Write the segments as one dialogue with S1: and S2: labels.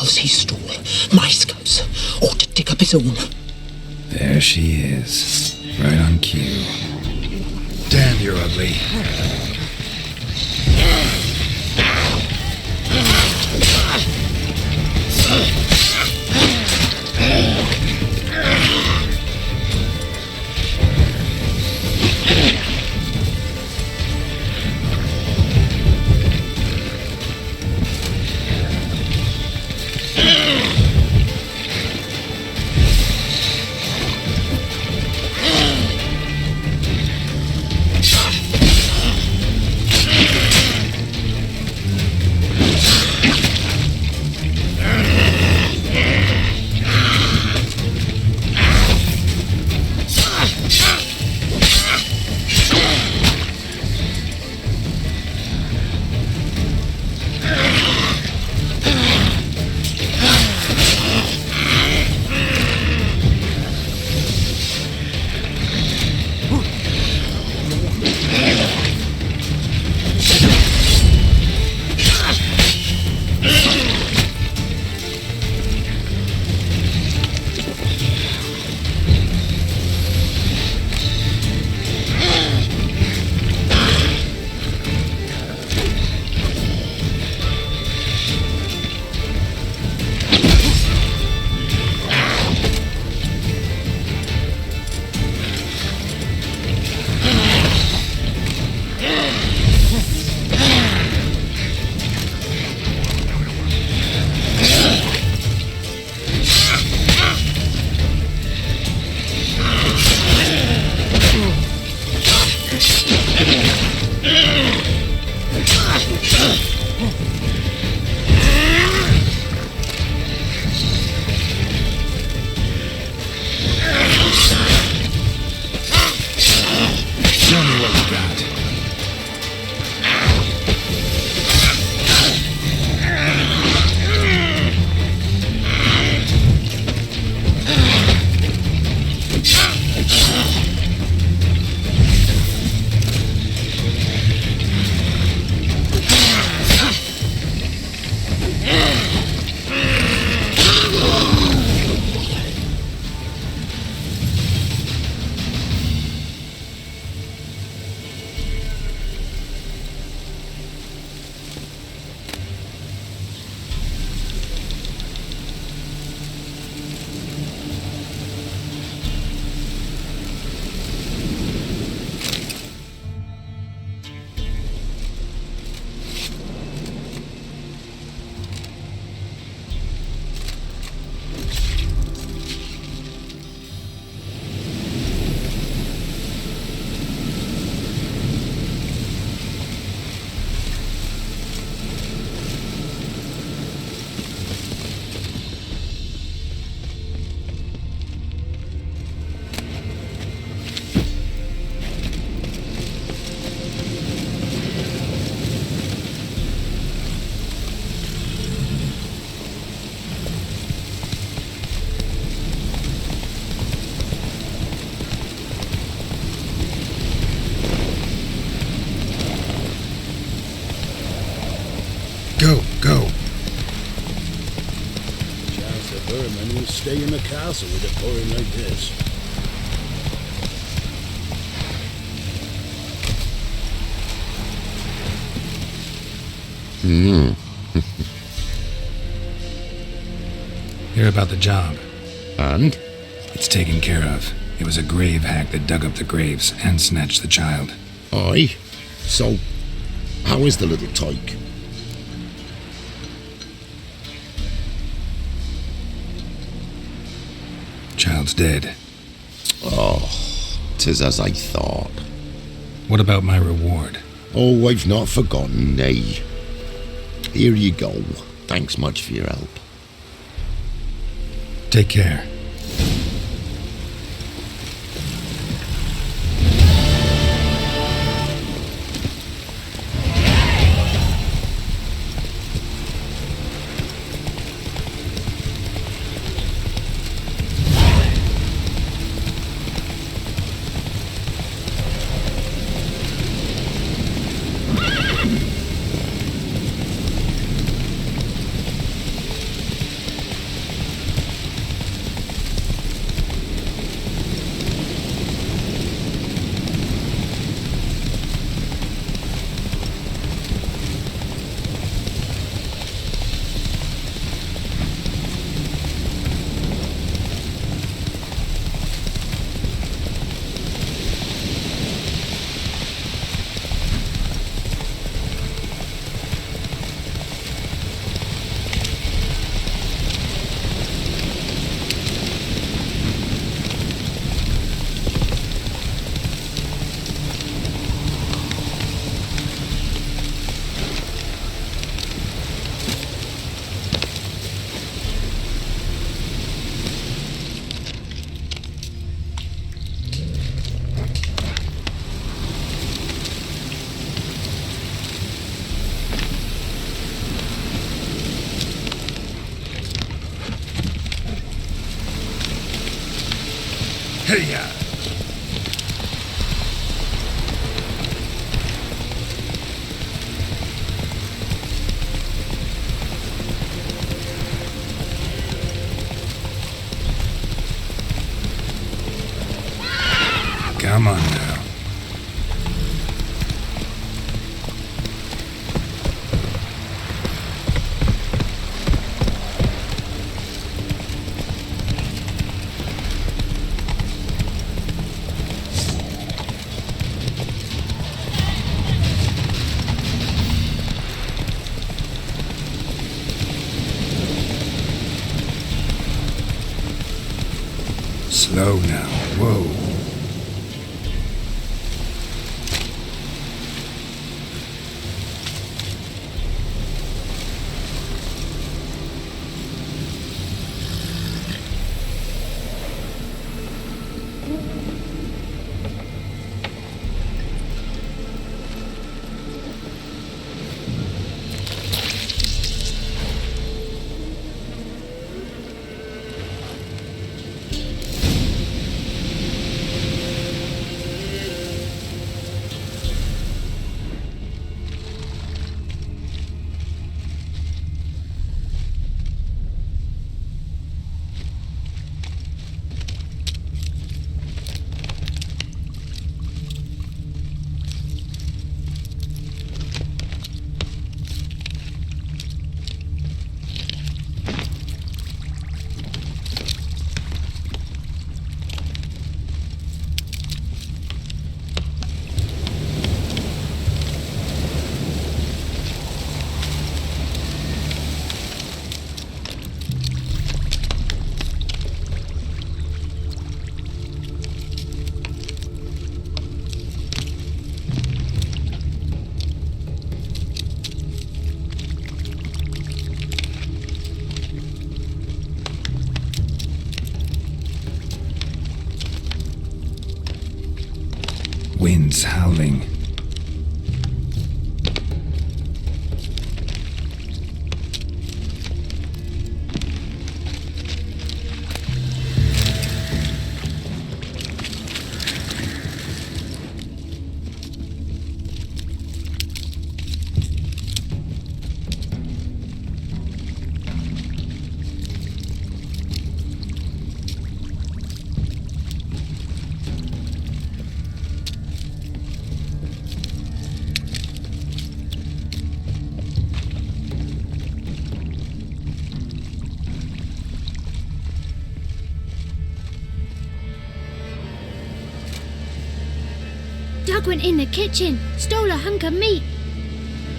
S1: because he stole my scouts ought to dig up his own.
S2: There she is, right on cue. Damn, you're ugly. Go.
S3: Chance the vermin will stay in the castle with it pouring like this.
S2: Hear about the job.
S4: And?
S2: It's taken care of. It was a grave hack that dug up the graves and snatched the child.
S4: Aye. So, how is the little tyke?
S2: Child's dead.
S4: Oh, 'tis as I thought.
S2: What about my reward?
S4: Oh, I've not forgotten, nay. Here you go. Thanks much for your help.
S2: Take care. Hey-ya! Come on now. Slow now. Whoa. Winds howling.
S5: Doug went in the kitchen, stole a hunk of meat.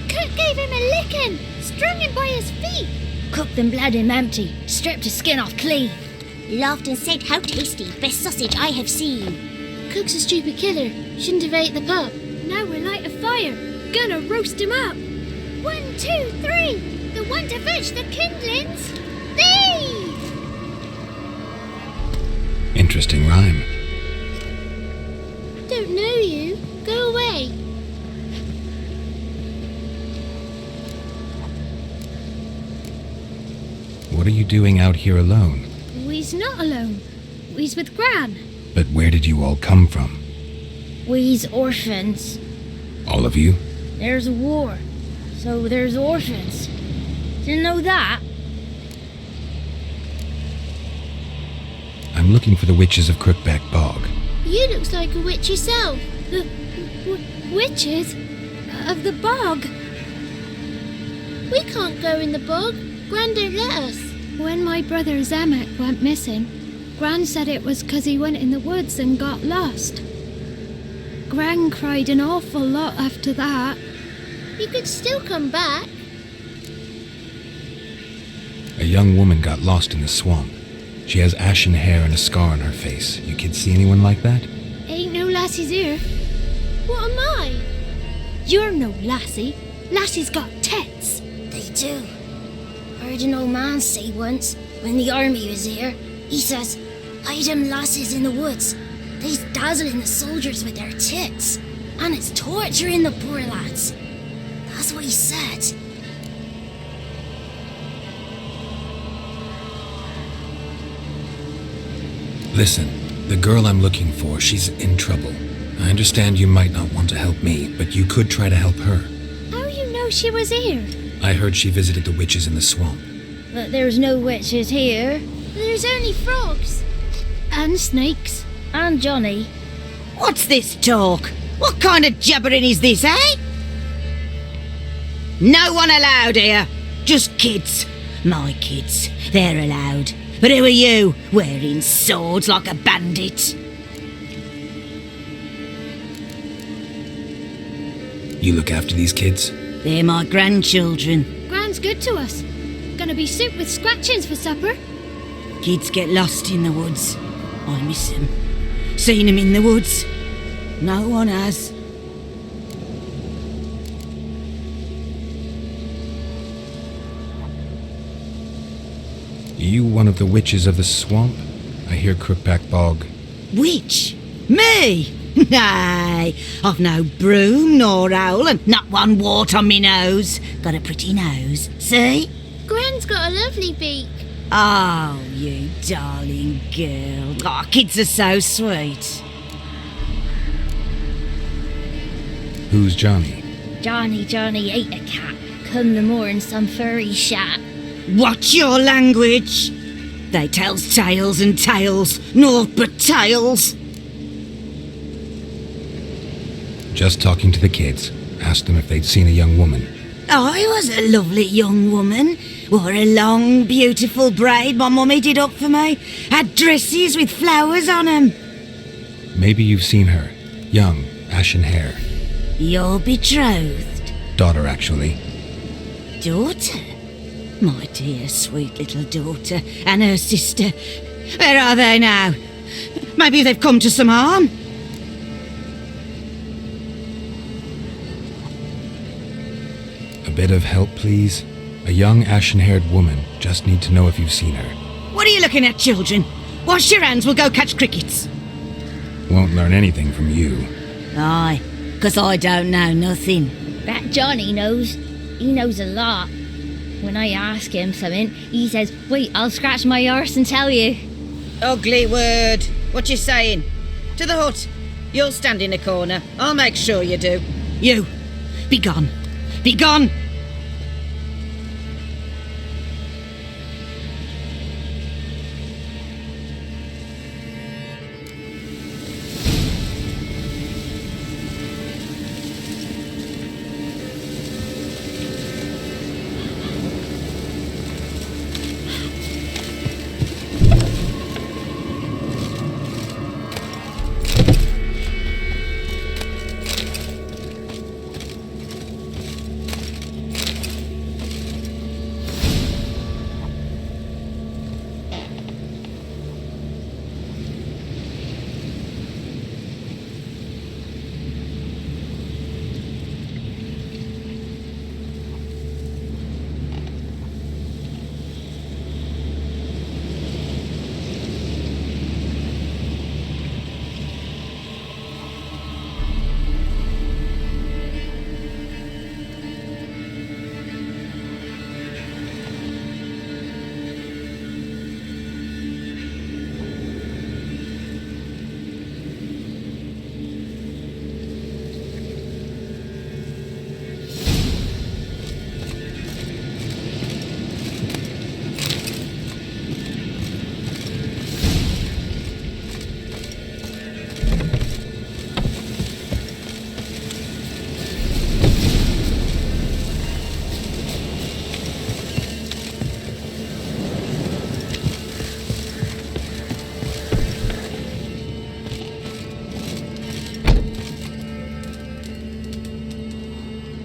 S5: Cook gave him a licking, strung him by his feet.
S6: Cooked and bled him empty, stripped his skin off clean.
S7: Laughed and said, "How tasty, best sausage I have seen."
S5: Cook's a stupid killer, shouldn't have ate the pup. Now we'll light a fire, gonna roast him up. 1, 2, 3, the one to fetch the kindlings. Thee!
S2: Interesting rhyme.
S5: Don't know you, go away.
S2: What are you doing out here alone?
S5: We's not alone, we's with Gran.
S2: But where did you all come from?
S6: We's orphans.
S2: All of you?
S6: There's a war, so there's orphans. Didn't know that?
S2: I'm looking for the witches of Crookback Bog.
S5: You looks like a witch yourself. The witches of the bog. We can't go in the bog. Gran don't let us. When my brother Zemek went missing, Gran said it was 'cause he went in the woods and got lost. Gran cried an awful lot after that. You could still come back.
S2: A young woman got lost in the swamp. She has ashen hair and a scar on her face. You kids see anyone like that?
S5: Ain't no lassies here. What am I? You're no lassie. Lassies got tits.
S6: They do. Heard an old man say once, when the army was here, he says, "Hide them lasses in the woods. They's dazzling the soldiers with their tits, and it's torturing the poor lads." That's what he said.
S2: Listen, The girl I'm looking for, she's in trouble. I understand you might not want to help me, but you could try to help her.
S5: How you know she was here?
S2: I heard she visited the witches in the swamp.
S6: But there's no witches here.
S5: There's only frogs. And snakes.
S6: And Johnny.
S8: What's this talk? What kind of jabbering is this, eh? No one allowed here. Just kids. My kids. They're allowed. But who are you, wearing swords like a bandit?
S2: You look after these kids?
S8: They're my grandchildren.
S5: Gran's good to us. Gonna be soup with scratchings for supper.
S8: Kids get lost in the woods. I miss them. Seen them in the woods. No one has.
S2: You one of the witches of the swamp? I hear Crookback Bog.
S8: Witch? Me? Nay, I've no broom nor owl and not one wart on me nose. Got a pretty nose, see?
S5: Gran's got a lovely beak.
S8: Oh, you darling girl. Oh, kids are so sweet.
S2: Who's Johnny?
S6: Johnny ate a cat. Come the more in some furry shat.
S8: Watch your language. They tells tales and tales, naught but tales.
S2: Just talking to the kids. Asked them if they'd seen a young woman.
S8: I was a lovely young woman. Wore a long, beautiful braid my mummy did up for me. Had dresses with flowers on 'em.
S2: Maybe you've seen her. Young, ashen hair.
S8: You're betrothed.
S2: Daughter, actually.
S8: Daughter? My dear, sweet little daughter and her sister. Where are they now? Maybe they've come to some harm.
S2: A bit of help, please? A young, ashen-haired woman. Just need to know if you've seen her.
S8: What are you looking at, children? Wash your hands, we'll go catch crickets.
S2: Won't learn anything from you.
S8: Aye, 'cause I don't know nothing.
S6: That Johnny knows. He knows a lot. When I ask him something, he says, wait, I'll scratch my arse and tell you.
S8: Ugly word. What you saying? To the hut. You'll stand in a corner. I'll make sure you do. You, be gone. Be gone!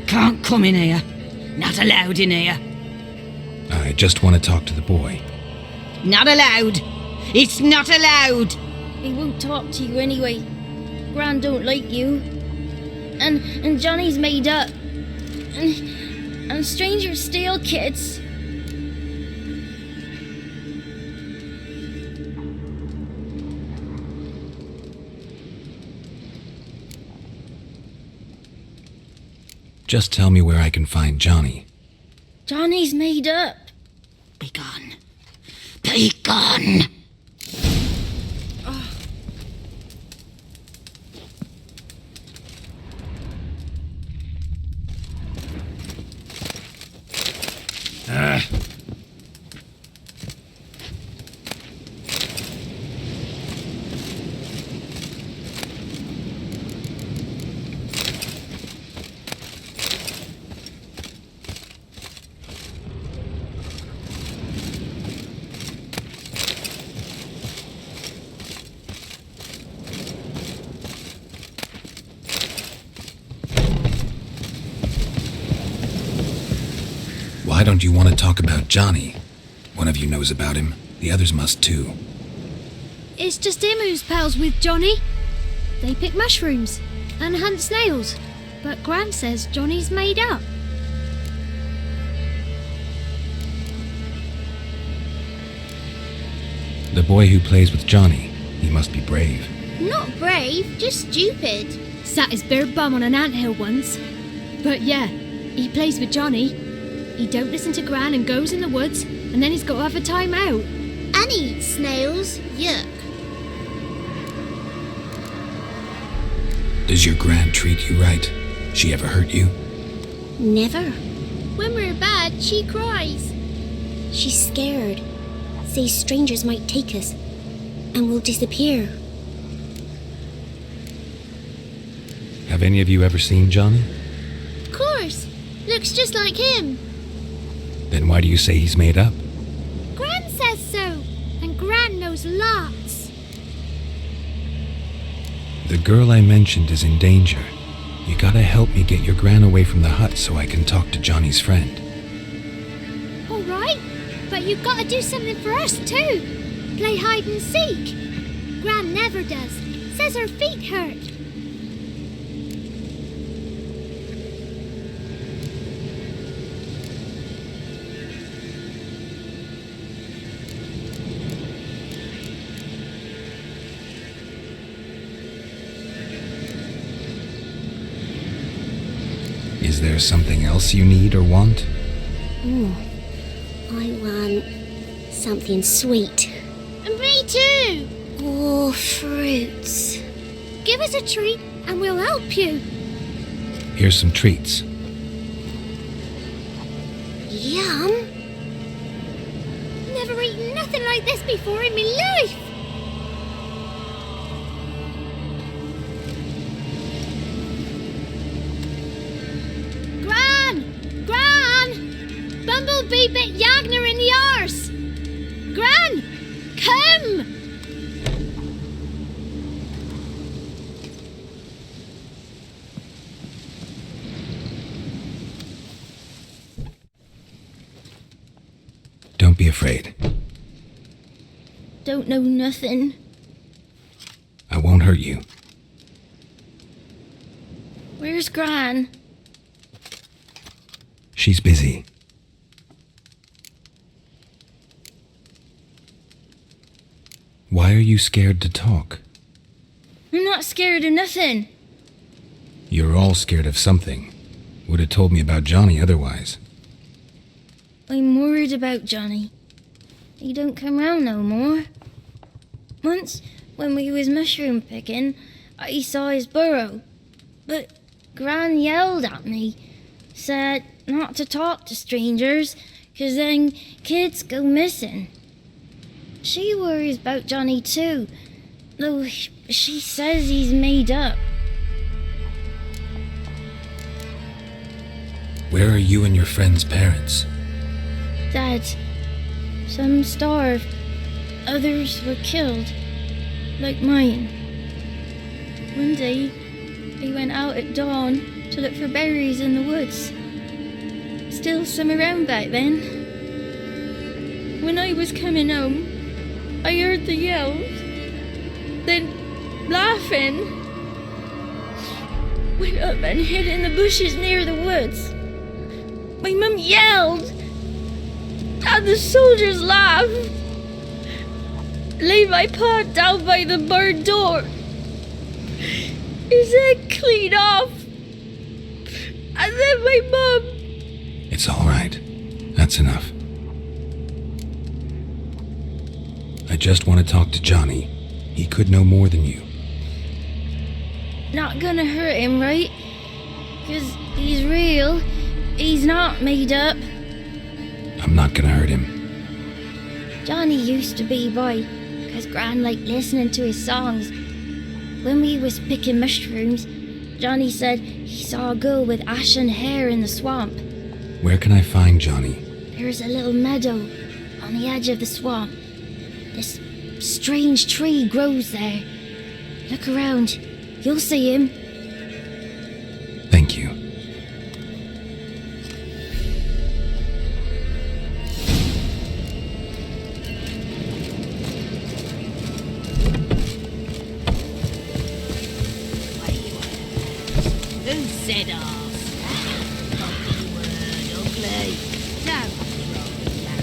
S8: Can't come in here. Not allowed in here.
S2: I just want to talk to the boy.
S8: Not allowed. It's not allowed.
S6: He won't talk to you anyway. Gran don't like you. And Johnny's made up. And strangers steal kids.
S2: Just tell me where I can find Johnny.
S6: Johnny's made up.
S8: Be gone. Be gone.
S2: Why don't you want to talk about Johnny? One of you knows about him. The others must too.
S5: It's just him who's pals with Johnny. They pick mushrooms and hunt snails. But Gran says Johnny's made up.
S2: The boy who plays with Johnny, he must be brave.
S7: Not brave, just stupid.
S5: Sat his bare bum on an anthill once. But yeah, he plays with Johnny. He don't listen to Gran and goes in the woods, and then he's got to have a time out.
S7: And he eats snails. Yuck.
S2: Does your Gran treat you right? She ever hurt you?
S6: Never.
S7: When we're bad, she cries.
S6: She's scared. Says strangers might take us, and we'll disappear.
S2: Have any of you ever seen Johnny?
S7: Of course. Looks just like him.
S2: Then why do you say he's made up?
S5: Gran says so, and Gran knows lots.
S2: The girl I mentioned is in danger. You gotta help me get your Gran away from the hut so I can talk to Johnny's friend.
S5: All right, but you've got to do something for us too. Play hide and seek. Gran never does. Says her feet hurt.
S2: Is there something else you need or want?
S6: I want something sweet.
S5: And me too.
S6: Oh, fruits.
S5: Give us a treat and we'll help you.
S2: Here's some treats.
S6: Yum.
S5: Never eaten nothing like this before in my life. Bumblebee bit Yagner in the arse! Gran! Come!
S2: Don't be afraid.
S6: Don't know nothing.
S2: I won't hurt you.
S6: Where's Gran?
S2: She's busy. Why are you scared to talk?
S6: I'm not scared of nothing.
S2: You're all scared of something. Would have told me about Johnny otherwise.
S6: I'm worried about Johnny. He don't come round no more. Once, when we was mushroom picking, I saw his burrow. But Gran yelled at me, said not to talk to strangers, 'cause then kids go missing. She worries about Johnny too, though she says he's made up.
S2: Where are you and your friend's parents?
S6: Dad, some starved, others were killed, like mine. One day, I went out at dawn to look for berries in the woods. Still some around back then. When I was coming home, I heard the yells, then laughing. Went up and hid in the bushes near the woods. My mum yelled, and the soldiers laughed. Laid my pa down by the barn door. His head clean off. And then my mum...
S2: It's all right. That's enough. I just want to talk to Johnny. He could know more than you.
S6: Not gonna hurt him, right? 'Cause he's real. He's not made up.
S2: I'm not gonna hurt him.
S6: Johnny used to be boy, 'cause Gran liked listening to his songs. When we was picking mushrooms, Johnny said he saw a girl with ashen hair in the swamp.
S2: Where can I find Johnny?
S6: There's a little meadow on the edge of the swamp. This strange tree grows there. Look around. You'll see him.
S2: Thank you.
S8: Who said ours? Ugly word, ugly. Don't throw that.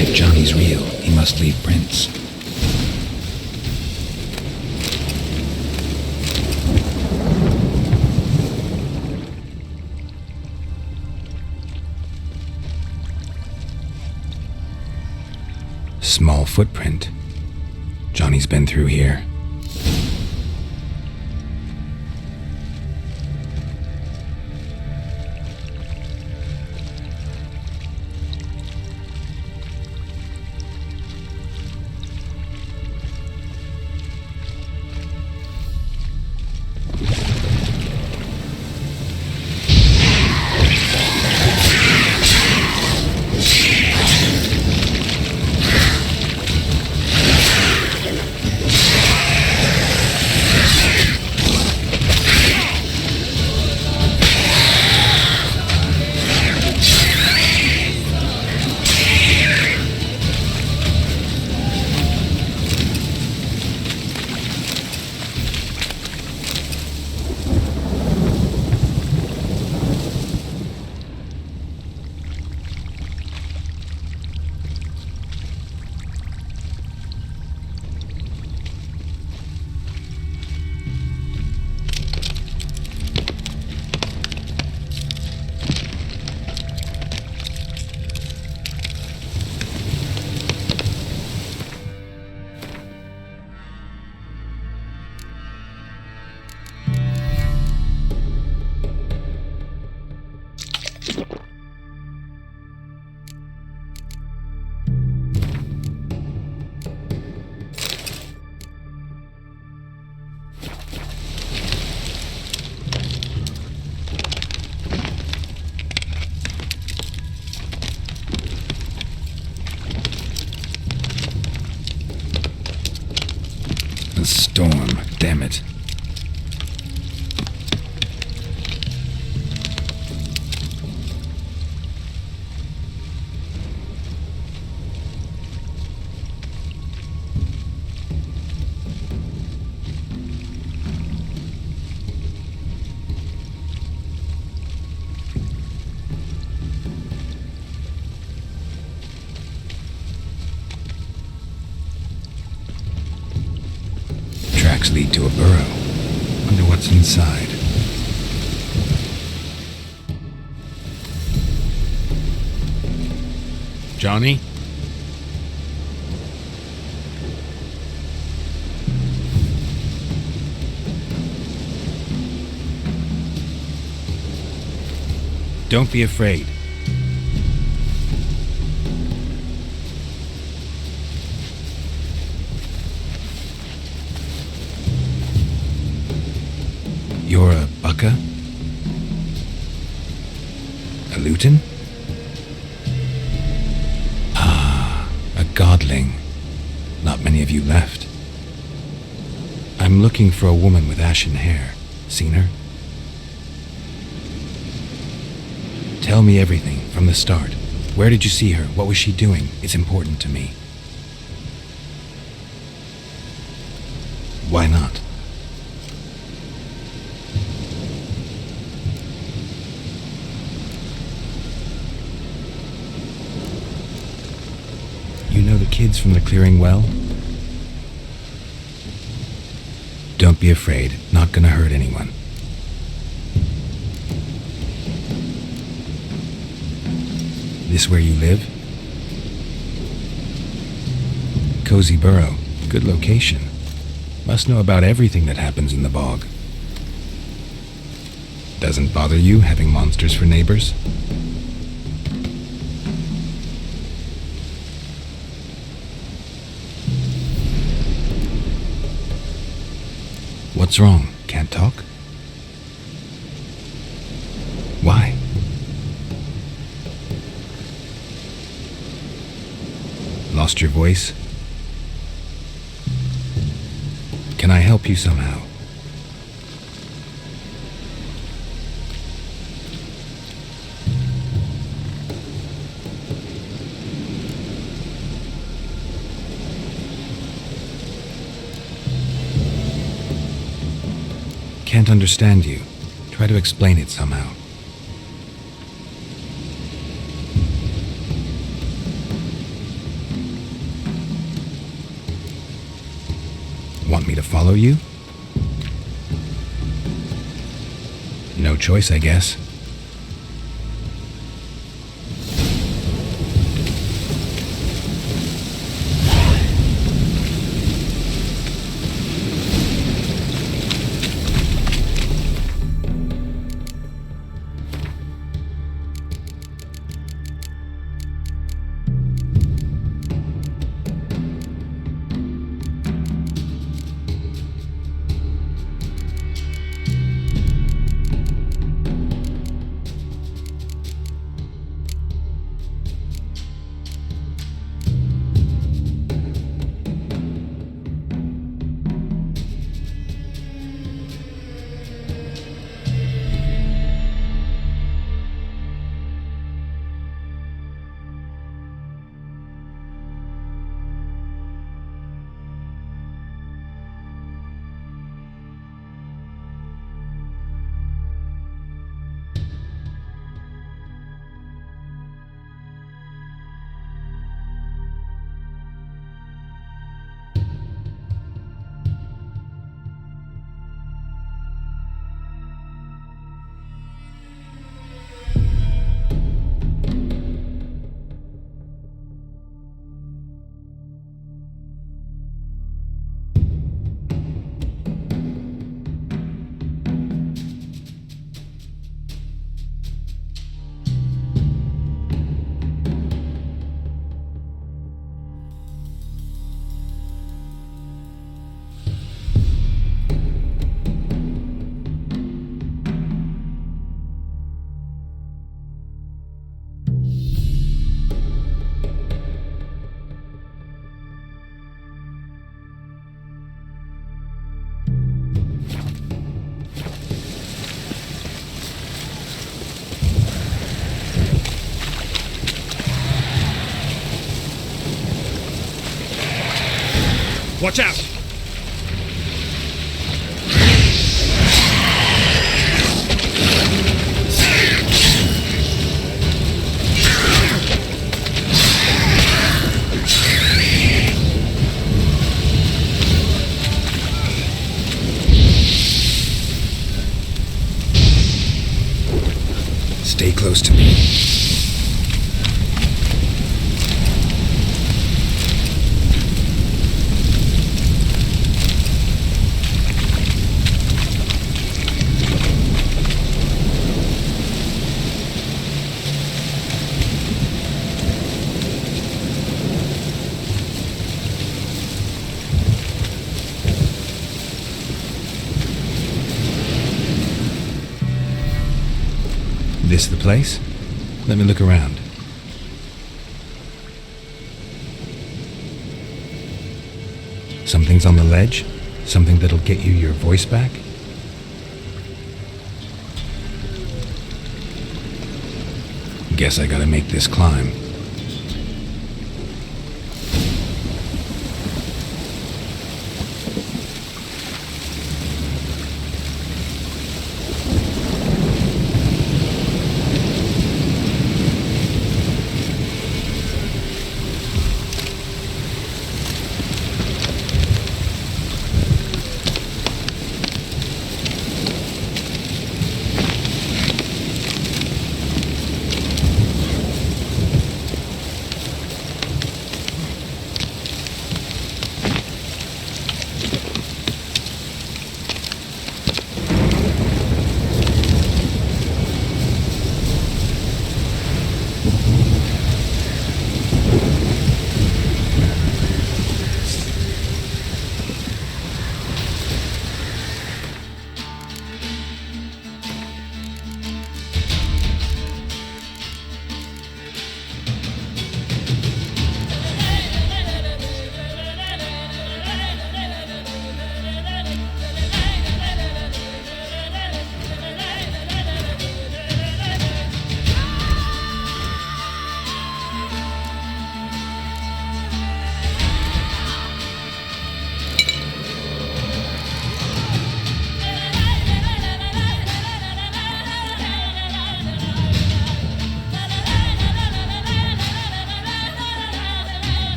S2: If Johnny's real, he must leave prints. Small footprint. Johnny's been through here. A storm, damn it. Tracks lead to a burrow. Wonder what's inside. Johnny? Don't be afraid. You're a bucka? A luton? Ah, a godling. Not many of you left. I'm looking for a woman with ashen hair. Seen her? Tell me everything from the start. Where did you see her? What was she doing? It's important to me. Why not? You know the kids from the clearing well? Don't be afraid. Not gonna hurt anyone. This where you live? Cozy burrow. Good location. Must know about everything that happens in the bog. Doesn't bother you having monsters for neighbors? What's wrong? Can't talk? Why? Lost your voice? Can I help you somehow? Can't understand you. Try to explain it somehow. Want me to follow you? No choice, I guess.
S9: Watch out!
S2: Stay close to me. This the place? Let me look around. Something's on the ledge? Something that'll get you your voice back? Guess I gotta make this climb.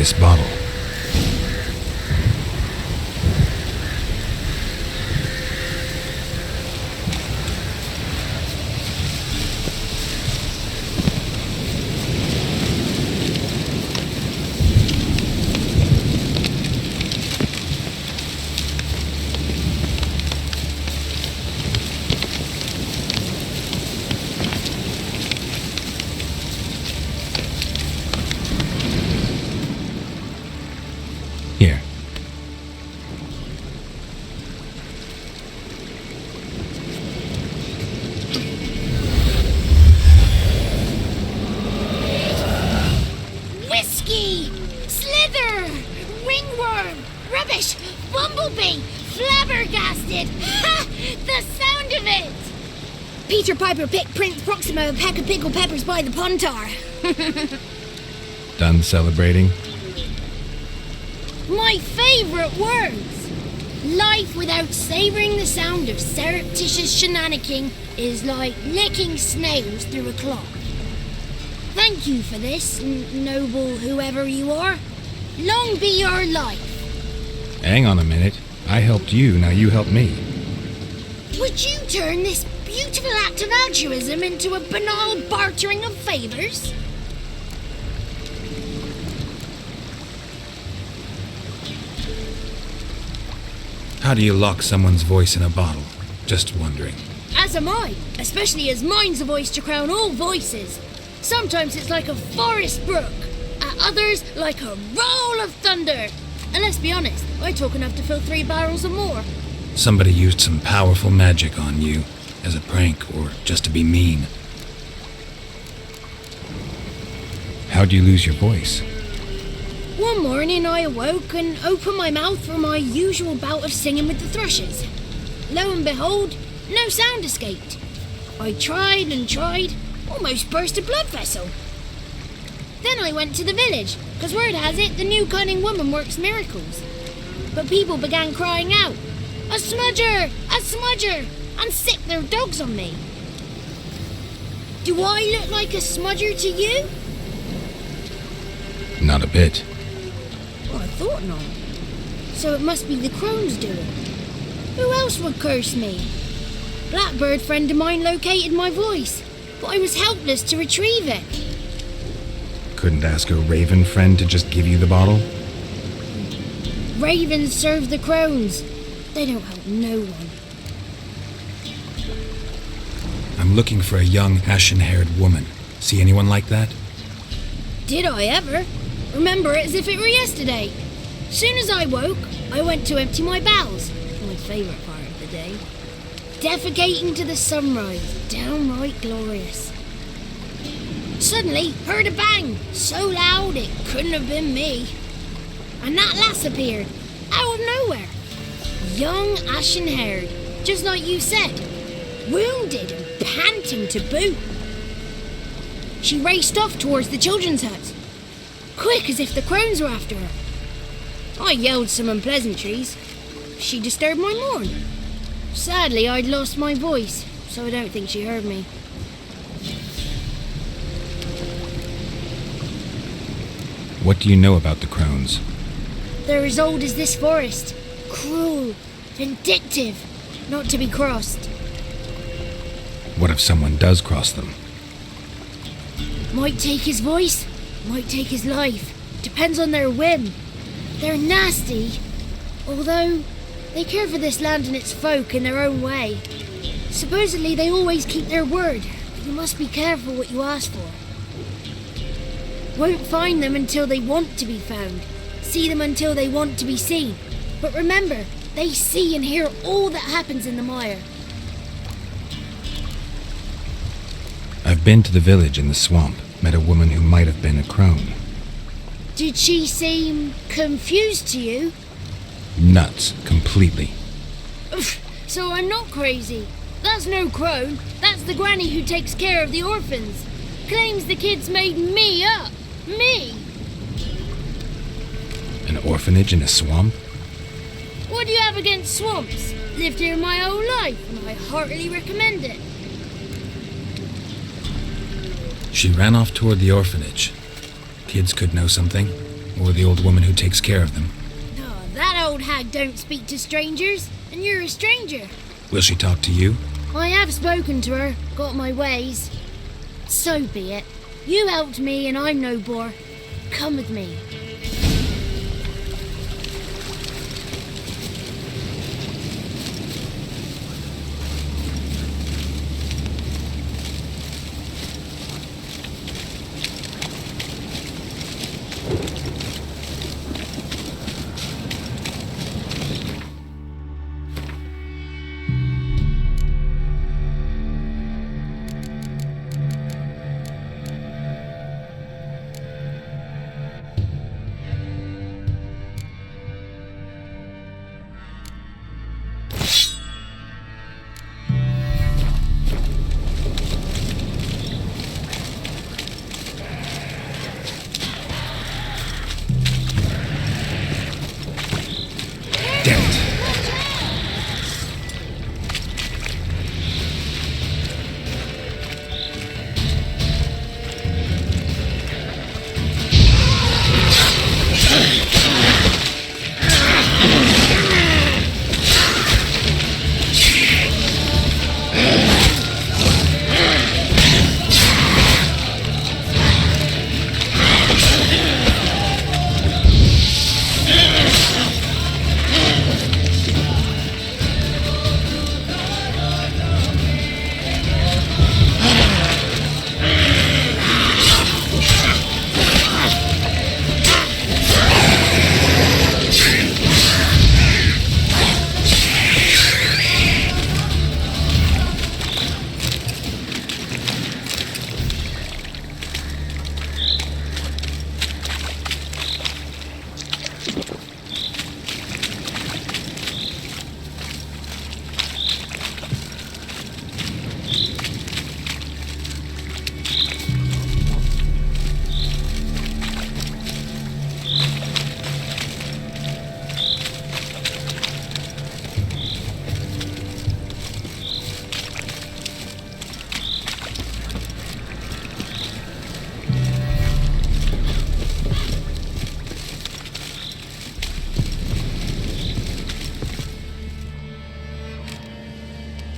S2: this bottle. Here.
S7: Whiskey! Slither! Ringworm! Rubbish! Bumblebee! Flabbergasted! Ha! The sound of it!
S6: Peter Piper picked Prince Proximo a pack of pickled peppers by the pontar.
S2: Done celebrating?
S6: My favourite words! Life without savouring the sound of surreptitious shenanigans is like licking snails through a clock. Thank you for this, noble whoever you are. Long be your life.
S2: Hang on a minute. I helped you, now you help me.
S6: Would you turn this beautiful act of altruism into a banal bartering of favours?
S2: How do you lock someone's voice in a bottle? Just wondering.
S6: As am I, especially as mine's a voice to crown all voices. Sometimes it's like a forest brook, at others like a roll of thunder. And let's be honest, I talk enough to fill 3 barrels or more.
S2: Somebody used some powerful magic on you, as a prank or just to be mean. How'd you lose your voice?
S6: One morning I awoke and opened my mouth for my usual bout of singing with the thrushes. Lo and behold, no sound escaped. I tried and tried, almost burst a blood vessel. Then I went to the village, because word has it the new cunning woman works miracles. But people began crying out, "A smudger! A smudger!" and sick their dogs on me. Do I look like a smudger to you?
S2: Not a bit.
S6: Well, I thought not. So it must be the crone's doing. Who else would curse me? Blackbird friend of mine located my voice, but I was helpless to retrieve it.
S2: Couldn't ask a raven friend to just give you the bottle?
S6: Ravens serve the crones. They don't help no one.
S2: I'm looking for a young, ashen-haired woman. See anyone like that?
S6: Did I ever? Remember it as if it were yesterday. Soon as I woke, I went to empty my bowels. My favourite part of the day. Defecating to the sunrise. Downright glorious. Suddenly, heard a bang. So loud it couldn't have been me. And that lass appeared. Out of nowhere. Young, ashen-haired. Just like you said. Wounded and panting to boot. She raced off towards the children's hut. Quick as if the crones were after her. I yelled some unpleasantries. She disturbed my morn. Sadly, I'd lost my voice, so I don't think she heard me.
S2: What do you know about the crones?
S6: They're as old as this forest. Cruel, vindictive, not to be crossed.
S2: What if someone does cross them?
S6: Might take his voice, might take his life. Depends on their whim. They're nasty, although they care for this land and its folk in their own way. Supposedly they always keep their word, but you must be careful what you ask for. Won't find them until they want to be found. See them until they want to be seen. But remember, they see and hear all that happens in the mire.
S2: I've been to the village in the swamp, met a woman who might have been a crone.
S6: Did she seem confused to you?
S2: Nuts, completely.
S6: So I'm not crazy. That's no crone. That's the granny who takes care of the orphans. Claims the kids made me up. Me!
S2: An orphanage in a swamp?
S6: What do you have against swamps? Lived here my whole life, and I heartily recommend it.
S2: She ran off toward the orphanage. Kids could know something. Or the old woman who takes care of them.
S5: Oh, that old hag don't speak to strangers, and you're a stranger.
S2: Will she talk to you?
S5: I have spoken to her, got my ways. So be it. You helped me and I'm no bore. Come with me.
S2: Damn it.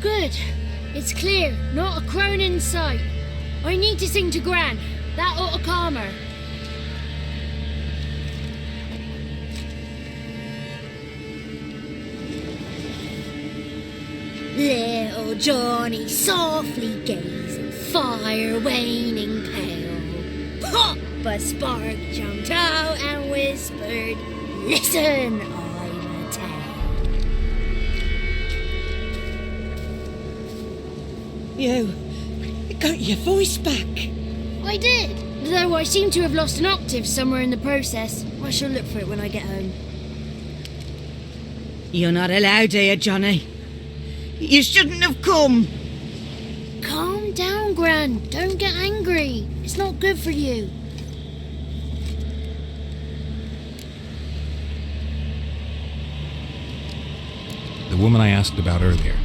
S5: Good. It's clear. Not a crone in sight. I need to sing to Gran. That ought to calm her. Little Johnny softly gazing, fire waning pale. Pop! A spark jumped out and whispered, "Listen, I'm a tale."
S8: You got your voice back.
S5: I did, though I seem to have lost an octave somewhere in the process. I shall look for it when I get home.
S8: You're not allowed here, Johnny. You shouldn't have come.
S5: Calm down, Gran. Don't get angry. It's not good for you.
S2: The woman I asked about earlier.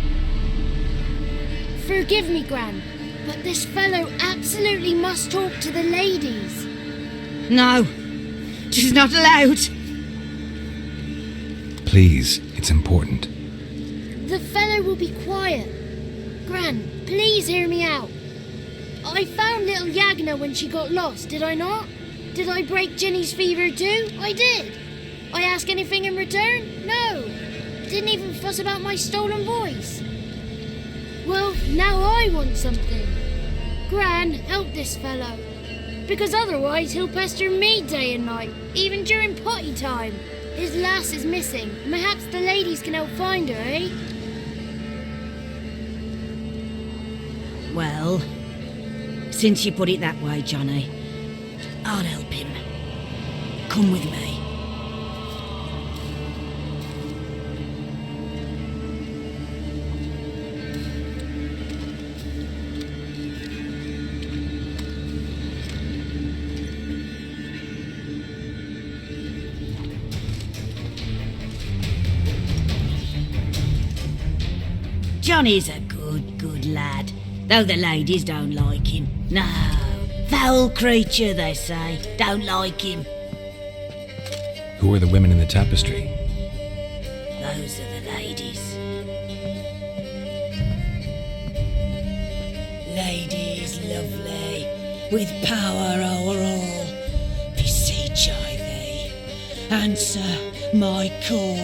S5: Forgive me, Gran, but this fellow absolutely must talk to the ladies.
S8: No, she's not allowed.
S2: Please, it's important.
S5: The fellow will be quiet. Gran, please hear me out. I found little Yagna when she got lost, did I not? Did I break Ginny's fever too? I did. I ask anything in return? No. Didn't even fuss about my stolen voice. Well, now I want something. Gran, help this fellow. Because otherwise he'll pester me day and night, even during potty time. His lass is missing. Perhaps the ladies can help find her, eh?
S8: Well, since you put it that way, Johnny, I'll help him. Come with me. Johnny's a good lad, though the ladies don't like him. No, foul creature, they say. Don't like him.
S2: Who are the women in the tapestry?
S8: Those are the ladies. Ladies lovely, with power o'er all, beseech I thee, answer my call.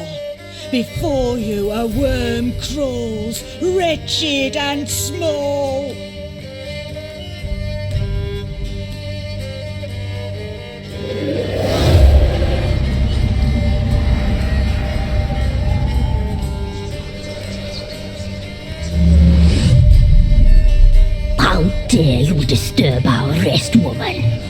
S8: Before you a worm crawls, wretched and small.
S1: How dare you disturb our rest, woman?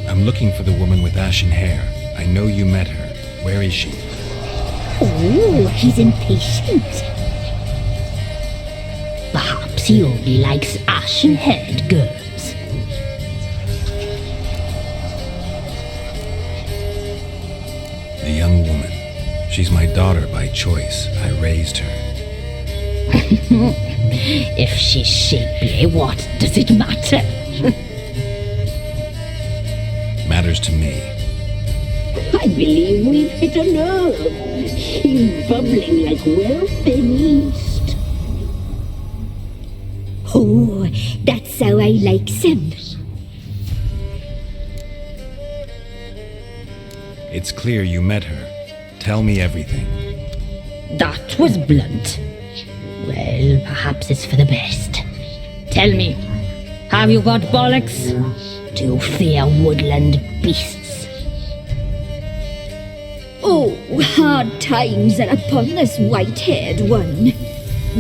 S2: I'm looking for the woman with ashen hair. I know you met her. Where is she?
S1: Oh, he's impatient. Perhaps he only likes ashen-haired girls.
S2: The young woman. She's my daughter by choice. I raised her.
S1: If she's shapely, what does it matter?
S2: Matters to me.
S1: I believe we've hit a nerve. She's bubbling like well-fed yeast. Oh, that's how I like them.
S2: It's clear you met her. Tell me everything.
S1: That was blunt. Well, perhaps it's for the best. Tell me, have you got bollocks? Do you fear woodland beasts?
S9: Oh, hard times are upon us, white-haired one.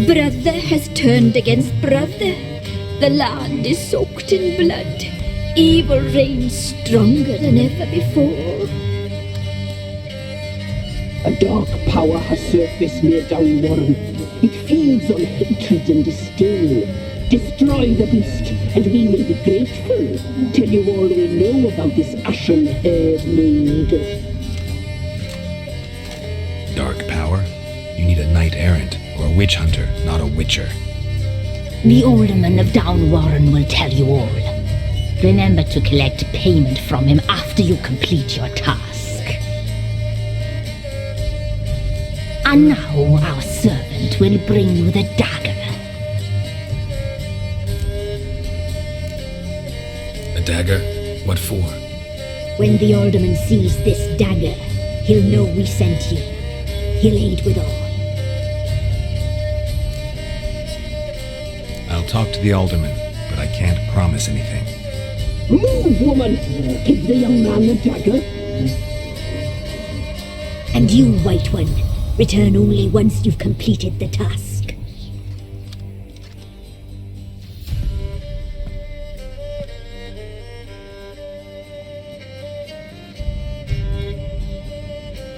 S9: Brother has turned against brother. The land is soaked in blood. Evil reigns stronger than ever before.
S10: A dark power has surfaced near Downwarren. It feeds on hatred and disdain. Destroy the beast, and we may be grateful. Tell you all we know about this ashen-haired maid.
S2: Dark power? You need a knight-errant or a witch hunter, not a witcher.
S1: The alderman of Downwarren will tell you all. Remember to collect payment from him after you complete your task. And now our servant will bring you the dagger.
S2: A dagger? What for?
S9: When the alderman sees this dagger, he'll know we sent you. He'll aid with all.
S2: I'll talk to the alderman, but I can't promise anything.
S10: Move, woman! Give the young man the dagger.
S9: And you, White One, return only once you've completed the task.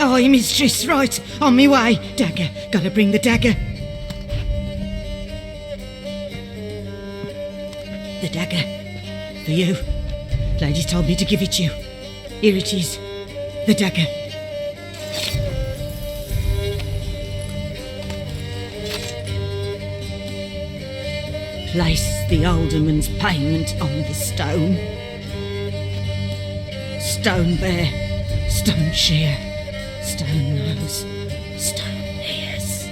S8: Aye, mistress, right. On me way. Dagger. Gotta bring the dagger. The dagger. For you. Lady told me to give it you. Here it is. The dagger. Place the alderman's payment on the stone. Stone bear, stone shear, stone nose, stone ears.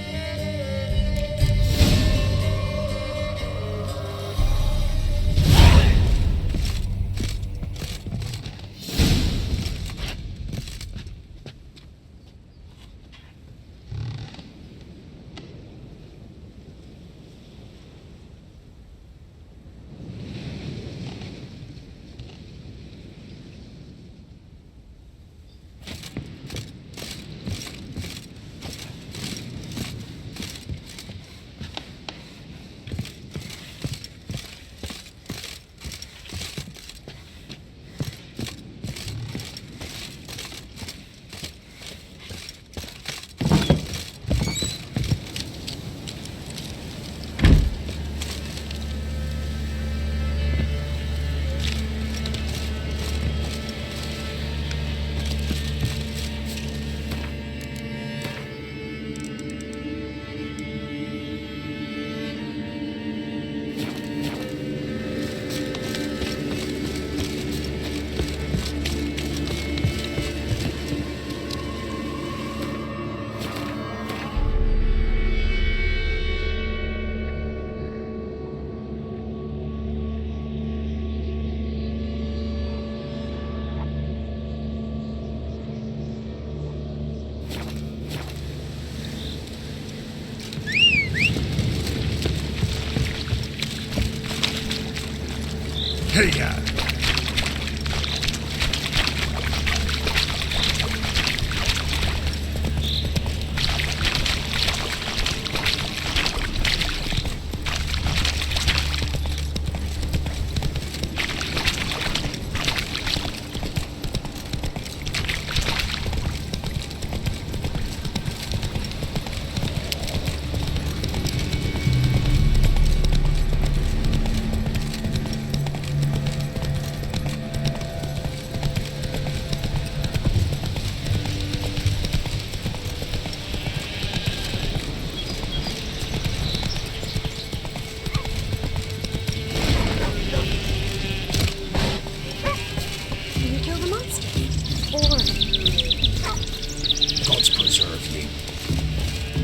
S3: Hiya!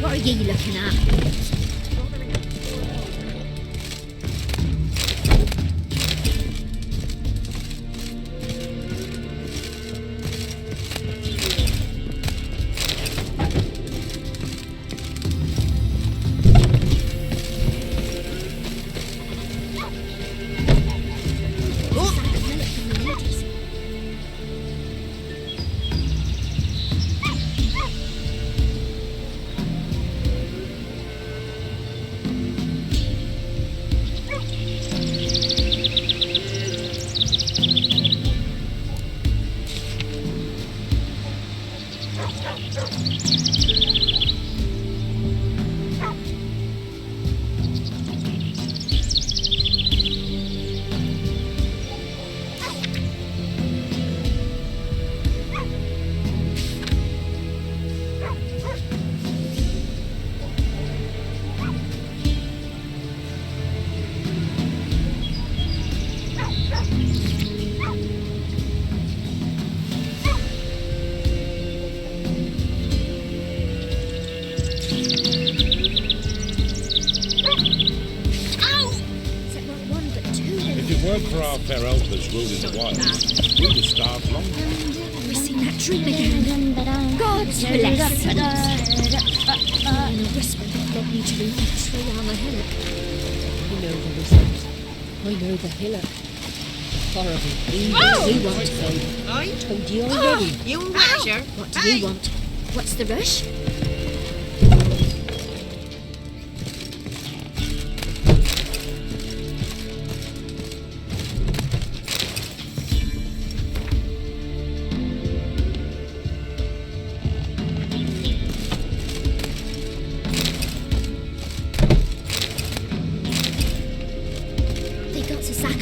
S9: What are you looking at?
S3: For our fair helpers ruling the wild, we'd have starved long.
S9: We've seen that dream again. God's bless. In a whisper that led me to the tree on the hillock.
S11: I know the result. I know the hillock. Horrible.
S9: Oh!
S11: You want to I told you already.
S8: You measure.
S9: What do you want? What's the rush?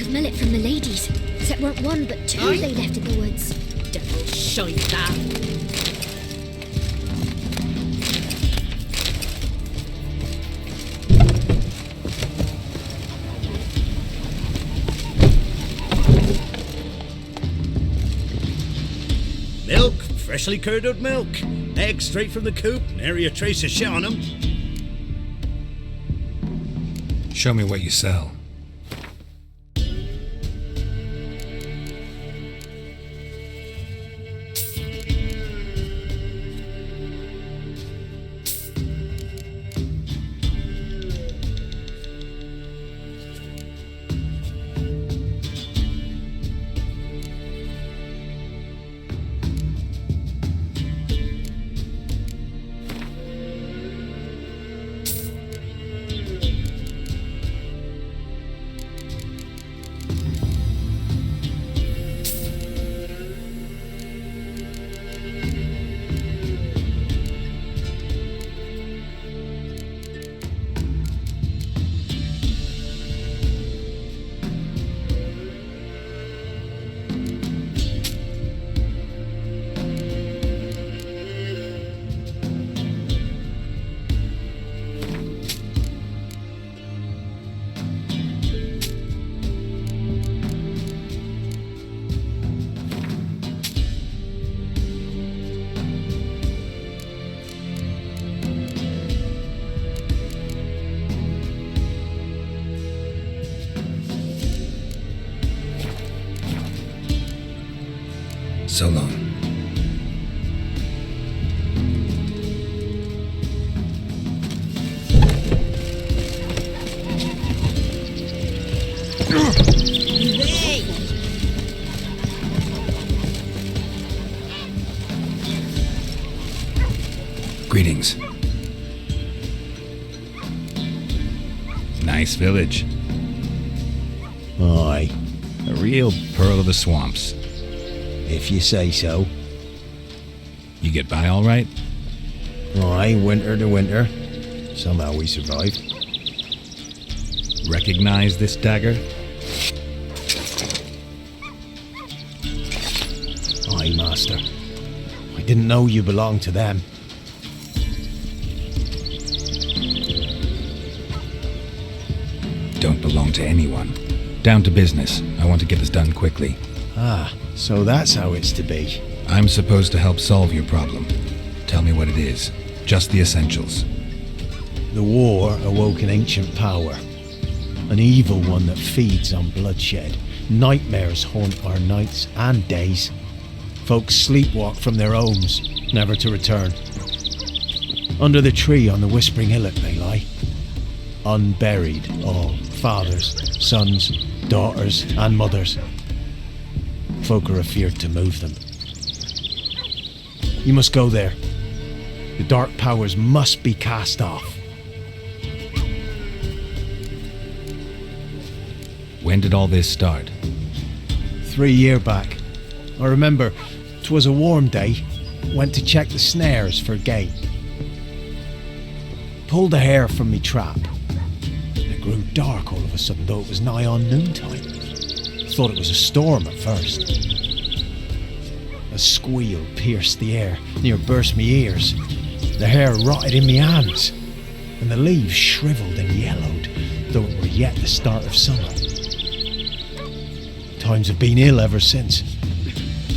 S9: Millet from the ladies. Except weren't one but two they left in the woods.
S11: Don't shite that.
S3: Milk, freshly curdled milk. Eggs straight from the coop, nary a trace of shit on them.
S2: Show me what you sell. So long.
S8: Hey!
S2: Nice village.
S12: Aye,
S2: A real pearl of the swamps.
S12: if you say so.
S2: You get by all right?
S12: Aye, winter to winter. Somehow we survive.
S2: Recognize this dagger?
S12: Aye, master. I didn't know you belonged to them.
S2: Don't belong to anyone. Down to business. I want to get this done quickly.
S12: Ah, so that's how it's to be.
S2: I'm supposed to help solve your problem. Tell me what it is. Just the essentials.
S12: The war awoke an ancient power. An evil one that feeds on bloodshed. Nightmares haunt our nights and days. Folks sleepwalk from their homes, never to return. Under the tree on the Whispering Hillock they lie. Unburied, all. Fathers, sons, daughters, and mothers. Folk are afeard to move them. You must go there. The dark powers must be cast off.
S2: When did all this start?
S12: 3 years back. I remember 'twas a warm day. Went to check the snares for gate. Pulled the hair from me trap. It grew dark all of a sudden, though it was nigh on noontime. Thought it was a storm at first. A squeal pierced the air, near burst me ears. The hair rotted in me hands, and the leaves shriveled and yellowed, though it were yet the start of summer. Times have been ill ever since.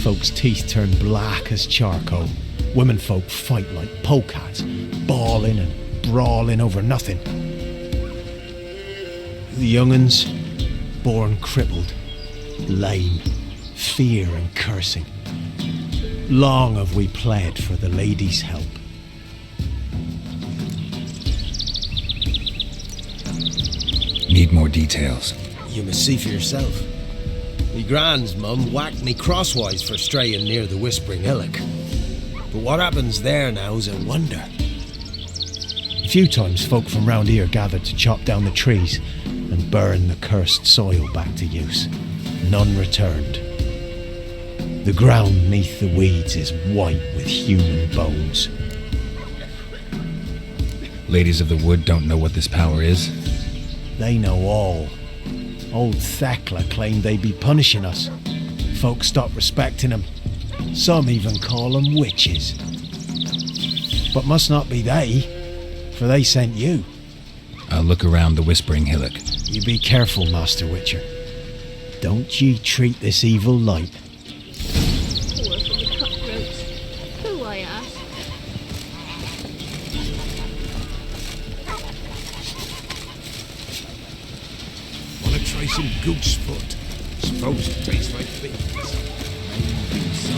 S12: Folks' teeth turn black as charcoal. Women folk fight like polecats, bawling and brawling over nothing. The young'uns, born crippled, lame, fear and cursing. Long have we pled for the lady's help.
S2: Need more details.
S12: You must see for yourself. Me grand's mum whacked me crosswise for straying near the Whispering Hillock. But what happens there now's a wonder. A few times folk from round here gathered to chop down the trees and burn the cursed soil back to use. None returned. The ground neath the weeds is white with human bones.
S2: Ladies of the Wood don't know what this power is?
S12: They know all. Old Thekla claimed they'd be punishing us. Folk stopped respecting them. Some even call them witches. But must not be they, for they sent you.
S2: I'll look around the Whispering Hillock.
S12: You be careful, Master Witcher. Don't ye treat this evil light.
S5: Poor for the cutthroats. Who, I ask?
S3: Want to try some goose foot? Suppose it tastes like beans. Maybe so.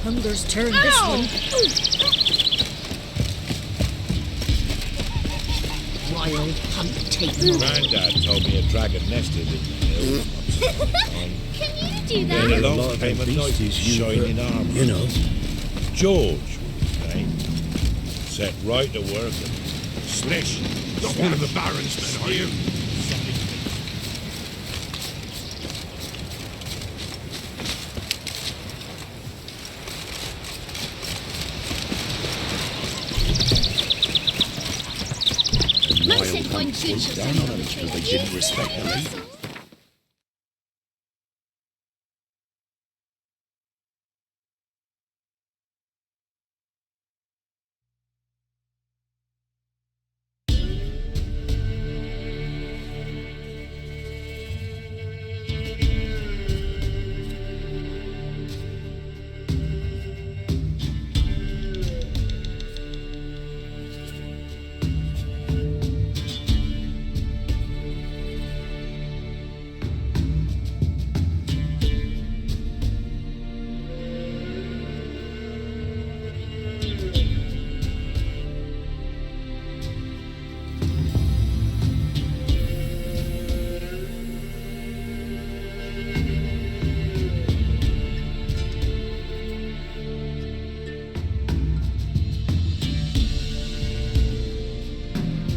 S11: Hunger's turned this one. Wild hunt-taking.
S13: Grandad told me a dragon nested in the hill.
S5: Can you do
S13: Then
S5: that?
S13: along came a knight in shining armour.
S12: You know.
S13: George was his name. Set right to work and slish.
S3: Not one of the Baron's men, are you?
S5: Must have gone good for
S13: Down on them because they didn't respect the leader.